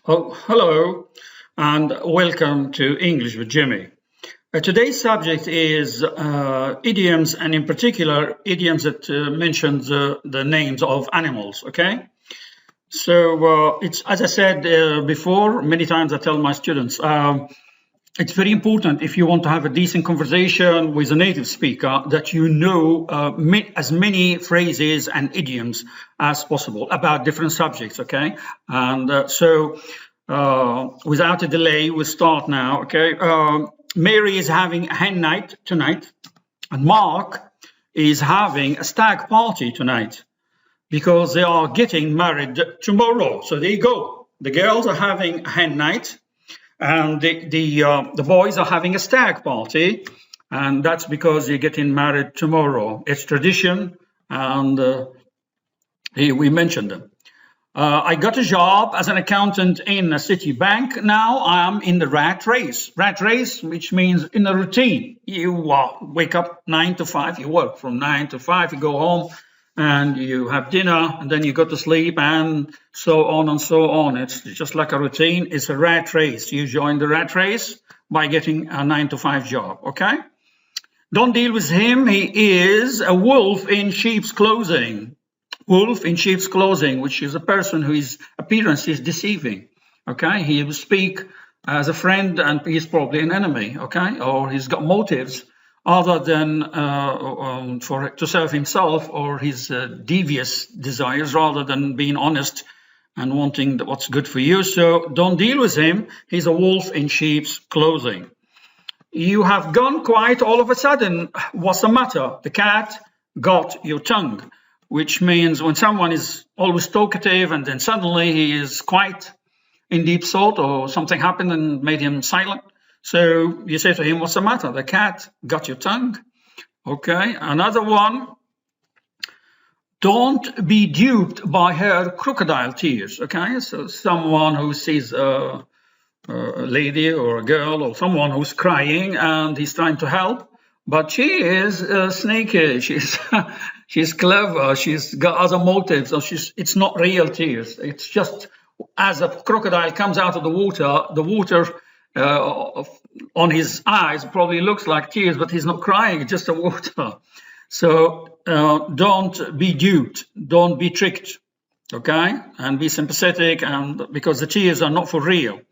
Oh, hello, and welcome to English with Jimmy. Today's subject is idioms, and in particular, idioms that mention the names of animals. Okay, so it's as I said before, many times I tell my students. It's very important if you want to have a decent conversation with a native speaker that you know as many phrases and idioms as possible about different subjects, okay? And without a delay, we'll start now, okay? Mary is having a hen night tonight, and Mark is having a stag party tonight because they are getting married tomorrow. So there you go. The girls are having a hen night, and the boys are having a stag party, and that's because you're getting married tomorrow. It's tradition, and we mentioned them. I got a job as an accountant in a city bank. Now I'm in the rat race. Rat race, which means in a routine. You wake up 9 to 5, you work from 9 to 5, you go home, and you have dinner, and then you go to sleep, and so on and so on. It's just like a routine. It's a rat race. You join the rat race by getting a 9 to 5 job, okay? Don't deal with him. He is a wolf in sheep's clothing. Wolf in sheep's clothing, which is a person whose appearance is deceiving, okay? He will speak as a friend, and he's probably an enemy, okay? Or he's got motives other than to serve himself or his devious desires, rather than being honest and wanting what's good for you. So don't deal with him. He's a wolf in sheep's clothing. You have gone quiet all of a sudden. What's the matter? The cat got your tongue, which means when someone is always talkative and then suddenly he is quiet in deep thought, or something happened and made him silent. So you say to him, what's the matter? The cat got your tongue. Okay, another one. Don't be duped by her crocodile tears. Okay, so someone who sees a lady or a girl or someone who's crying and he's trying to help, but she is sneaky. She's clever. She's got other motives. So it's not real tears. It's just as a crocodile comes out of the water on his eyes probably looks like tears, but he's not crying, it's just the water. So don't be duped, don't be tricked, okay? And be sympathetic, and because the tears are not for real.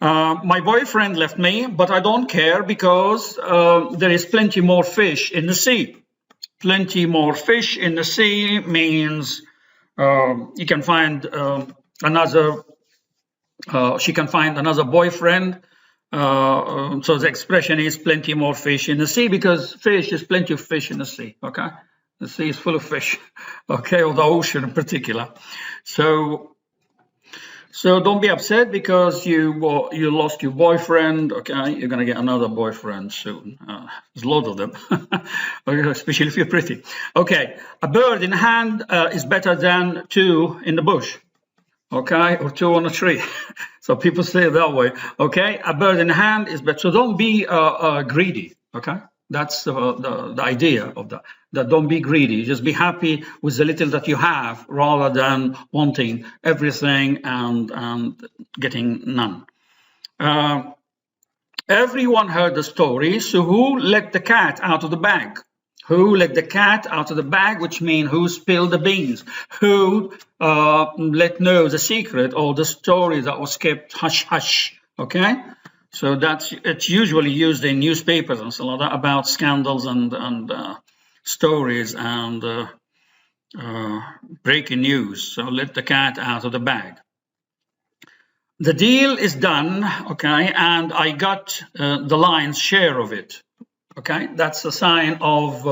My boyfriend left me, but I don't care because there is plenty more fish in the sea. Plenty more fish in the sea means you can find she can find another boyfriend. So the expression is plenty more fish in the sea, because fish is plenty of fish in the sea, okay? The sea is full of fish, okay, or the ocean in particular. So don't be upset because you lost your boyfriend, okay? You're going to get another boyfriend soon. There's a lot of them, especially if you're pretty. Okay, a bird in hand is better than two in the bush. Okay, or two on a tree. So people say it that way. Okay, a bird in hand is better. So don't be greedy. Okay, that's the idea of that. That don't be greedy. Just be happy with the little that you have, rather than wanting everything and getting none. Everyone heard the story. So who let the cat out of the bag? Who let the cat out of the bag, which means who spilled the beans? Who let know the secret or the story that was kept hush hush? Okay, so it's usually used in newspapers and so on about scandals and stories and breaking news. So let the cat out of the bag. The deal is done, okay, and I got the lion's share of it. Okay, that's a sign of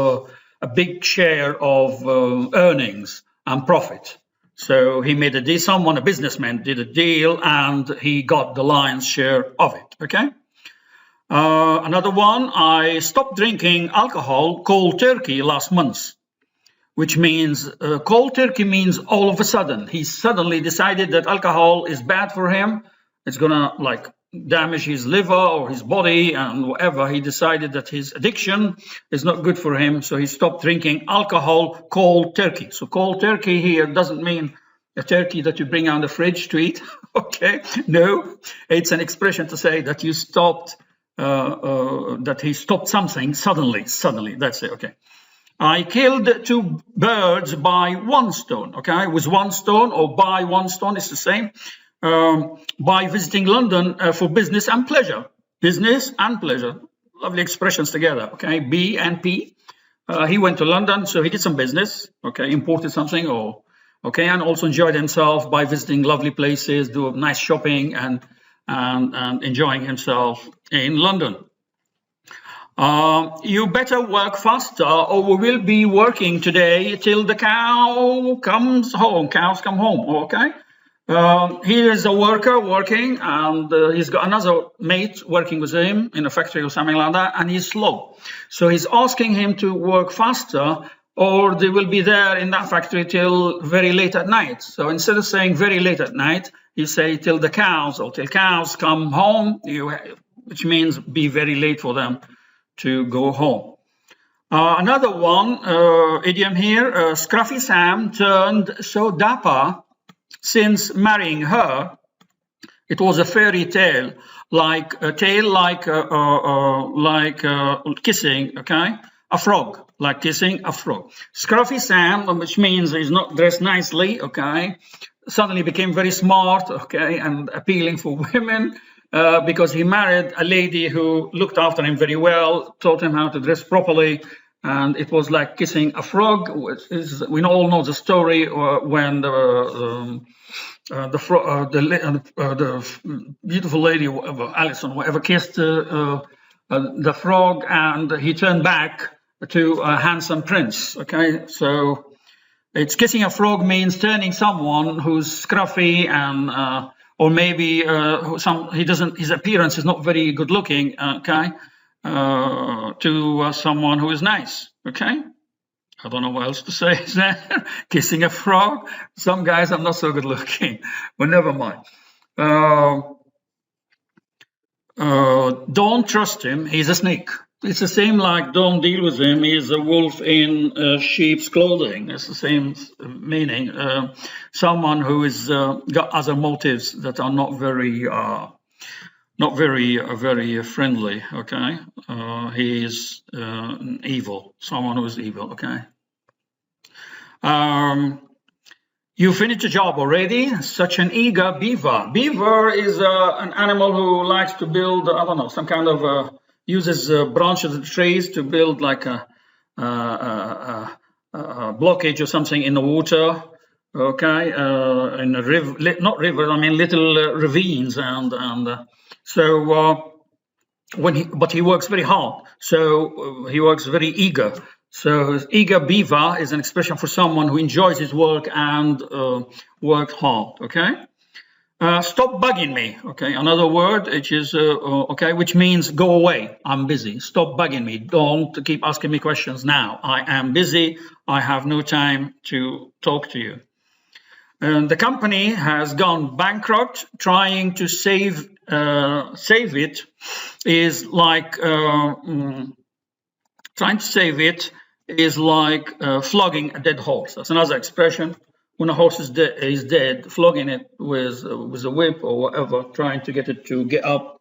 a big share of earnings and profit. So he made a deal. Someone, a businessman, did a deal, and he got the lion's share of it. Okay. Another one. I stopped drinking alcohol cold turkey last month, which means cold turkey means all of a sudden he suddenly decided that alcohol is bad for him. It's gonna damage his liver or his body and whatever. He decided that his addiction is not good for him, so he stopped drinking alcohol cold turkey. So cold turkey here doesn't mean a turkey that you bring out of the fridge to eat. Okay, no, it's an expression to say that you stopped, that he stopped something suddenly. Suddenly, that's it. Okay. I killed 2 birds by 1 stone. Okay, with 1 stone or by 1 stone is the same. By visiting London for business and pleasure. Business and pleasure. Lovely expressions together. Okay, B and P. He went to London, so he did some business. Okay, imported something, or okay, and also enjoyed himself by visiting lovely places, do nice shopping, and enjoying himself in London. You better work faster, or we will be working today till the cow comes home. Cows come home. Okay. Here is a worker working, and he's got another mate working with him in a factory or something like that, and he's slow. So he's asking him to work faster, or they will be there in that factory till very late at night. So instead of saying very late at night, you say till the cows, or till cows come home, which means be very late for them to go home. Another one, idiom here, Scruffy Sam turned so dapper since marrying her. It was a fairy tale, like kissing, okay, a frog, like kissing a frog. Scruffy Sam, which means he's not dressed nicely, okay, suddenly became very smart, okay, and appealing for women, because he married a lady who looked after him very well, taught him how to dress properly, and it was like kissing a frog. We all know the story when the beautiful lady, Alison, whatever, kissed the frog, and he turned back to a handsome prince. Okay, so it's kissing a frog means turning someone who's scruffy and or maybe his appearance is not very good looking. Okay. To someone who is nice, okay? I don't know what else to say. Kissing a frog. Some guys are not so good looking, but never mind. Don't trust him. He's a snake. It's the same like don't deal with him. He's a wolf in sheep's clothing. It's the same meaning. Someone who is got other motives that are not very very friendly, okay? He is evil, someone who is evil, okay? You finished the job already? Such an eager beaver. Beaver is an animal who likes to build, I don't know, some kind of, uses branches of trees to build like a blockage or something in the water, okay? In a river, not river, I mean little ravines, and so but he works very hard. So he works very eager. So eager beaver is an expression for someone who enjoys his work and works hard. Okay. Stop bugging me. Okay. Another word which is okay, which means go away. I'm busy. Stop bugging me. Don't keep asking me questions now. I am busy. I have no time to talk to you. The company has gone bankrupt. Trying to save it is like trying to save it is like flogging a dead horse. That's another expression. When a horse is dead, flogging it with a whip or whatever, trying to get it to get up,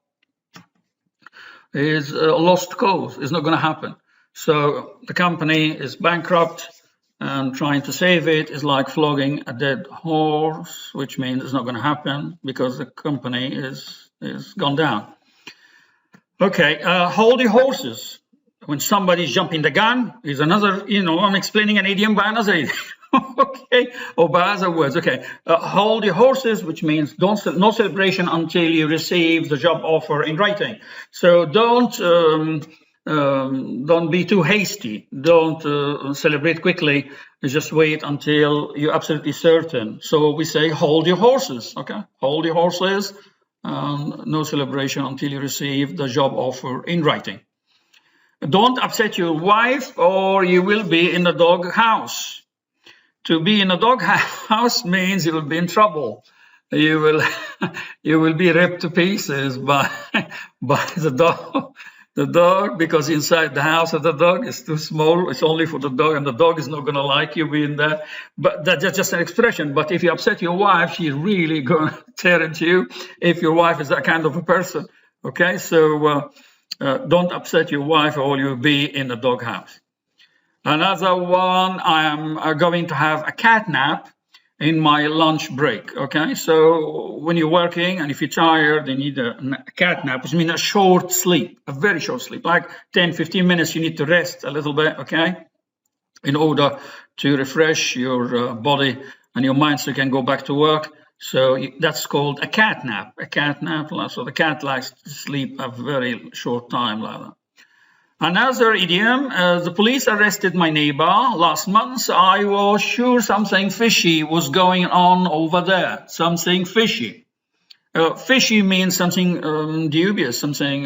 is a lost cause. It's not going to happen. So the company is bankrupt, and trying to save it is like flogging a dead horse, which means it's not going to happen because the company is gone down. Okay, hold your horses. When somebody's jumping the gun is another, I'm explaining an idiom by another idiom. Okay, or by other words. Okay, hold your horses, which means no celebration until you receive the job offer in writing. So don't be too hasty. Don't celebrate quickly. Just wait until you're absolutely certain. So we say hold your horses. Okay, hold your horses. No celebration until you receive the job offer in writing. Don't upset your wife, or you will be in the dog house. To be in a dog house means you will be in trouble. You will be ripped to pieces by the dog. the dog, because inside the house of the dog is too small. It's only for the dog, and the dog is not going to like you being there. But that's just an expression. But if you upset your wife, she's really going to tear into you if your wife is that kind of a person. Okay, so don't upset your wife or you'll be in the doghouse. Another one, I am going to have a cat nap in my lunch break. Okay, so when you're working and if you're tired, you need a cat nap, which means a short sleep, a very short sleep, like 10-15 minutes. You need to rest a little bit, okay, in order to refresh your body and your mind so you can go back to work. So that's called a cat nap. A cat nap. So the cat likes to sleep a very short time like that. Another idiom, the police arrested my neighbor last month. I was sure something fishy was going on over there. Something fishy. Fishy means something dubious, something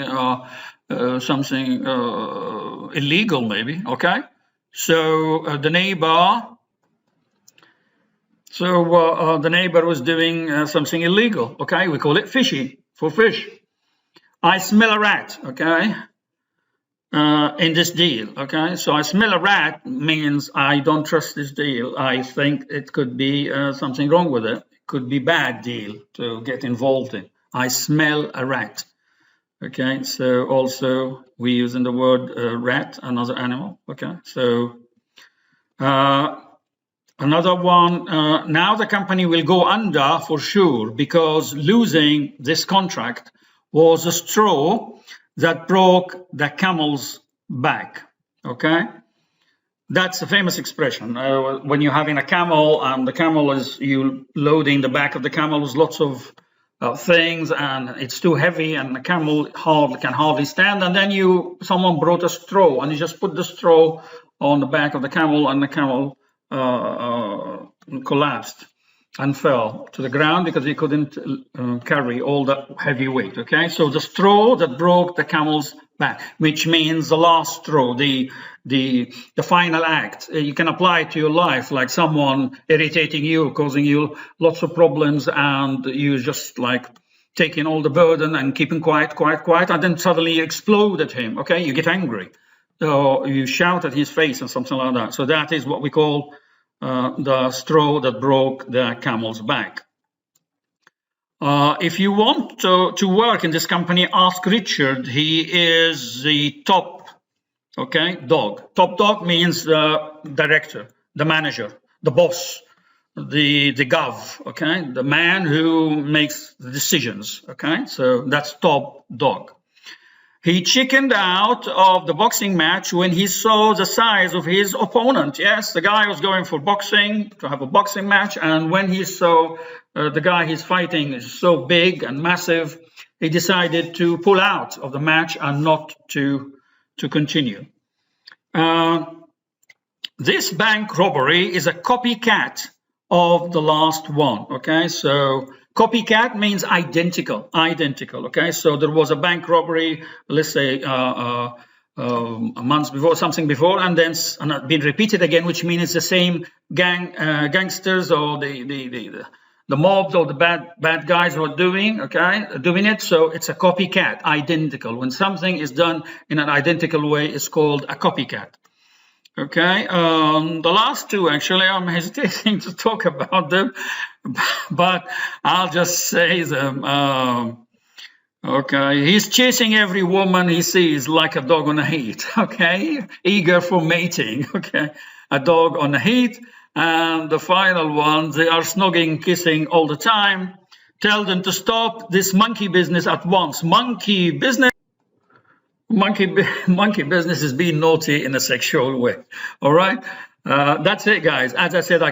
illegal maybe, okay? So the neighbor was doing something illegal, okay? We call it fishy, for fish. I smell a rat, okay? In this deal, okay? So I smell a rat means I don't trust this deal. I think it could be something wrong with it. It could be bad deal to get involved in. I smell a rat, okay? So also we use in the word rat, another animal, okay? So another one, now the company will go under for sure because losing this contract was a straw that broke the camel's back, okay? That's a famous expression. When you're having a camel and the camel is, you loading the back of the camel with lots of things and it's too heavy and the camel can hardly stand, and then someone brought a straw and you just put the straw on the back of the camel and the camel collapsed and fell to the ground because he couldn't carry all that heavy weight, okay? So the straw that broke the camel's back, which means the last straw, the final act. You can apply it to your life, like someone irritating you, causing you lots of problems, and you just like taking all the burden and keeping quiet, and then suddenly you explode at him, okay? You get angry. So you shout at his face and something like that. So that is what we call the straw that broke the camel's back. If you want to work in this company, ask Richard. He is the top, okay, dog. Top dog means the director, the manager, the boss, the gov, okay, the man who makes the decisions, okay. So that's top dog. He chickened out of the boxing match when he saw the size of his opponent. Yes, the guy was going for boxing, to have a boxing match, and when he saw the guy he's fighting is so big and massive, he decided to pull out of the match and not to continue. This bank robbery is a copycat of the last one, okay? So copycat means identical, okay? So there was a bank robbery, let's say a month before, something before, and then been repeated again, which means it's the same gangsters or the mobs or the bad guys who are doing it. So it's a copycat, identical. When something is done in an identical way, it's called a copycat. Okay, the last two, actually, I'm hesitating to talk about them, but I'll just say them. Okay, he's chasing every woman he sees like a dog on a heat, okay, eager for mating, okay, a dog on a heat. And the final one, they are snogging, kissing all the time. Tell them to stop this monkey business at once. Monkey business is being naughty in a sexual way. All right, that's it, guys. As I said, I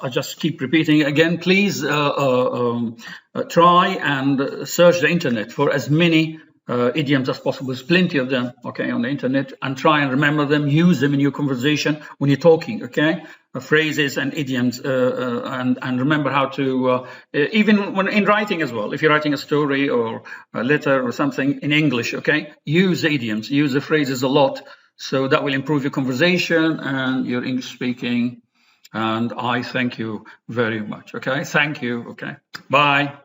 just keep repeating again. Please try and search the internet for as many idioms as possible. There's plenty of them, okay, on the internet, and try and remember them. Use them in your conversation when you're talking, okay? Phrases and idioms, and remember how to, even when in writing as well, if you're writing a story or a letter or something in English, okay, use the idioms, use the phrases a lot, so that will improve your conversation and your English speaking. And I thank you very much, okay? Thank you, okay? Bye.